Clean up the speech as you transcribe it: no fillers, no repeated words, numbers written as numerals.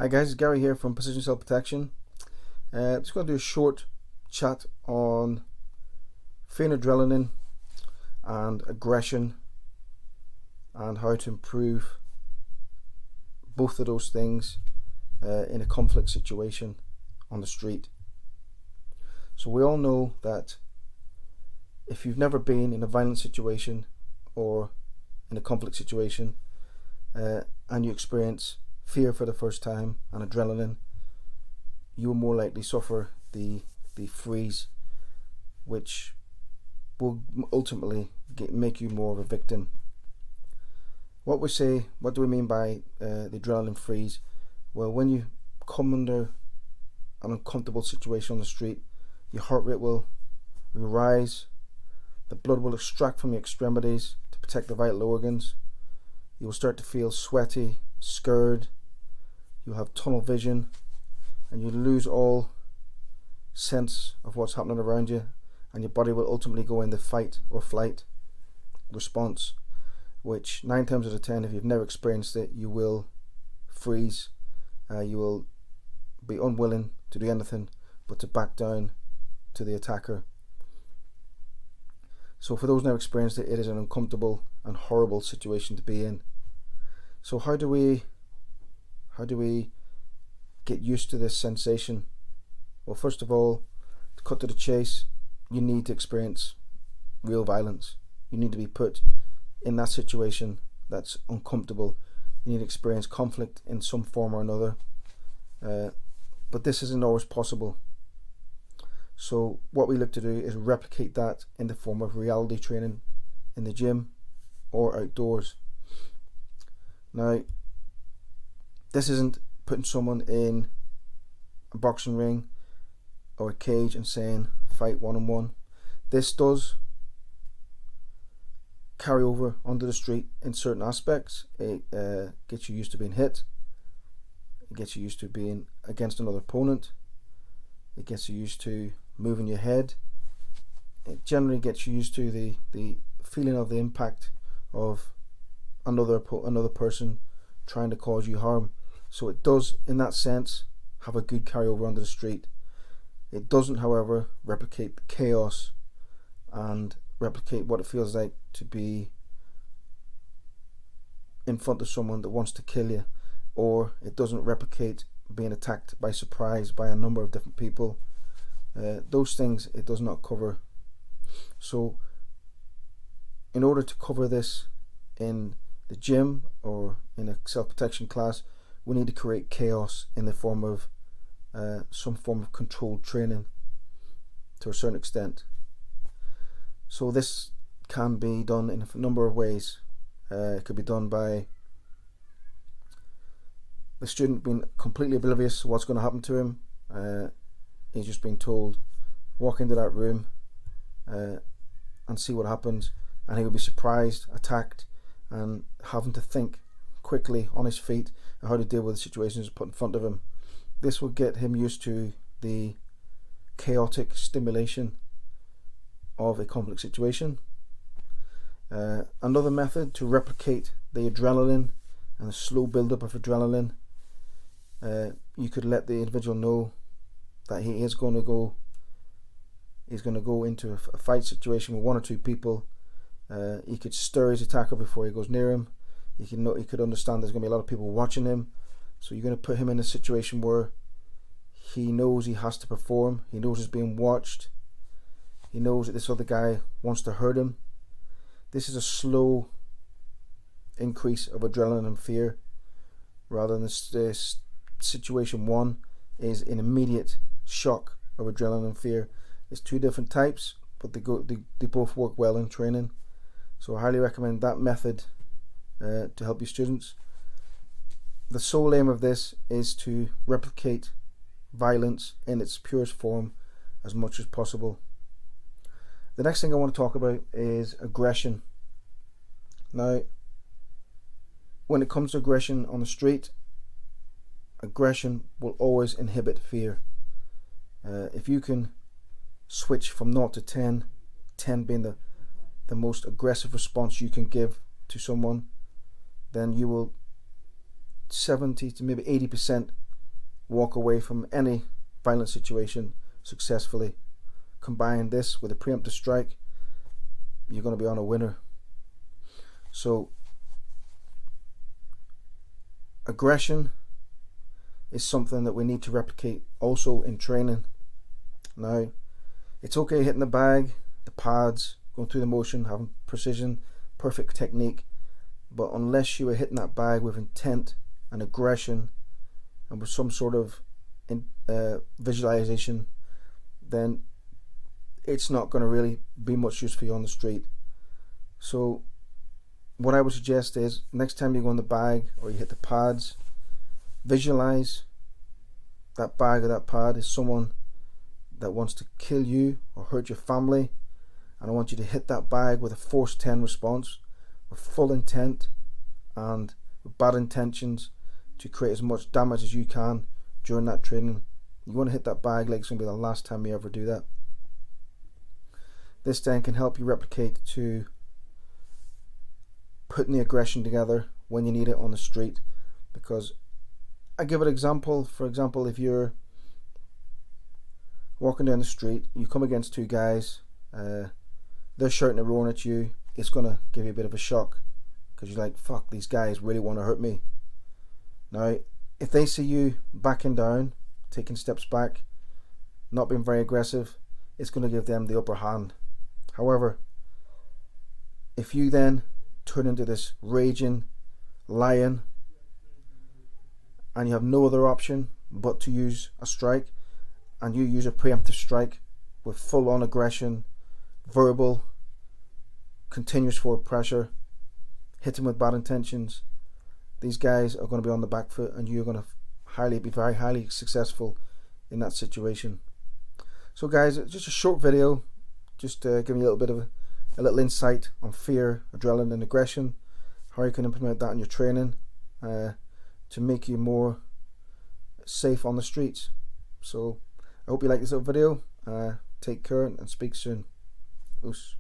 Hi guys, it's Gary here from Precision Self Protection. Just going to do a short chat on fear and adrenaline and aggression and how to improve both of those things in a conflict situation on the street. So we all know that if you've never been in a violent situation or in a conflict situation and you experience fear for the first time and adrenaline, you will more likely suffer the freeze, which will ultimately make you more of a victim. What do we mean by the adrenaline freeze? Well, when you come under an uncomfortable situation on the street, your heart rate will rise, the blood will extract from your extremities to protect the vital organs, you will start to feel sweaty, scared, you'll have tunnel vision, and you lose all sense of what's happening around you, and your body will ultimately go into fight or flight response, which 9 times out of 10, if you've never experienced it, you will freeze. You will be unwilling to do anything but to back down to the attacker. So for those who never experienced it, it is an uncomfortable and horrible situation to be in. So how do we get used to this sensation? Well, first of all, to cut to the chase, you need to experience real violence. You need to be put in that situation that's uncomfortable. You need to experience conflict in some form or another. But this isn't always possible. So what we look to do is replicate that in the form of reality training in the gym or outdoors. Now, this isn't putting someone in a boxing ring or a cage and saying fight one-on-one. This does carry over onto the street in certain aspects. It gets you used to being hit. It gets you used to being against another opponent. It gets you used to moving your head. It generally gets you used to the feeling of the impact of another person trying to cause you harm. So it does, in that sense, have a good carryover onto the street. It doesn't, however, replicate the chaos and replicate what it feels like to be in front of someone that wants to kill you, or it doesn't replicate being attacked by surprise by a number of different people. Those things it does not cover. So in order to cover this in the gym or in a self-protection class, we need to create chaos in the form of some form of controlled training to a certain extent. So this can be done in a number of ways. It could be done by the student being completely oblivious to what's going to happen to him. He's just being told, walk into that room and see what happens, and he will be surprised, attacked, and having to think quickly on his feet and how to deal with the situations put in front of him. This will get him used to the chaotic stimulation of a conflict situation. Another method to replicate the adrenaline and the slow build-up of adrenaline, you could let the individual know that he is going to go into a fight situation with 1 or 2 people. He could stir his attacker before he goes near him. He could understand there's going to be a lot of people watching him, so you're going to put him in a situation where he knows he has to perform. He knows he's being watched. He knows that this other guy wants to hurt him. This is a slow increase of adrenaline and fear, rather than this situation 1 is an immediate shock of adrenaline and fear. It's 2 different types, but they both work well in training. So I highly recommend that method to help you students. The sole aim of this is to replicate violence in its purest form as much as possible. The next thing I want to talk about is aggression. Now, when it comes to aggression on the street, aggression will always inhibit fear. If you can switch from 0 to 10, 10 being the most aggressive response you can give to someone, then you will 70 to maybe 80% walk away from any violent situation successfully. Combine this with a preemptive strike, you're going to be on a winner. So aggression is something that we need to replicate also in training. Now, it's okay hitting the bag, the pads, going through the motion, having precision, perfect technique, but unless you are hitting that bag with intent and aggression and with some sort of visualization, then it's not going to really be much use for you on the street. So what I would suggest is, next time you go on the bag or you hit the pads, visualize that bag or that pad is someone that wants to kill you or hurt your family, and I want you to hit that bag with a force 10 response, with full intent and with bad intentions to create as much damage as you can during that training. You want to hit that bag like it's going to be the last time you ever do that. This then can help you replicate to putting the aggression together when you need it on the street. Because I give an example. For example, if you're walking down the street, you come against two guys, they're shouting and roaring at you, it's going to give you a bit of a shock because you're like, fuck, these guys really want to hurt me. Now, if they see you backing down, taking steps back, not being very aggressive, it's going to give them the upper hand. However, if you then turn into this raging lion and you have no other option but to use a strike, and you use a preemptive strike with full on aggression, verbal, continuous forward pressure, hitting with bad intentions, these guys are going to be on the back foot and you're going to be very highly successful in that situation. So guys, it's just a short video, just giving you a little bit of a little insight on fear, adrenaline and aggression, how you can implement that in your training to make you more safe on the streets. So I hope you like this little video. Take care and speak soon. Oos.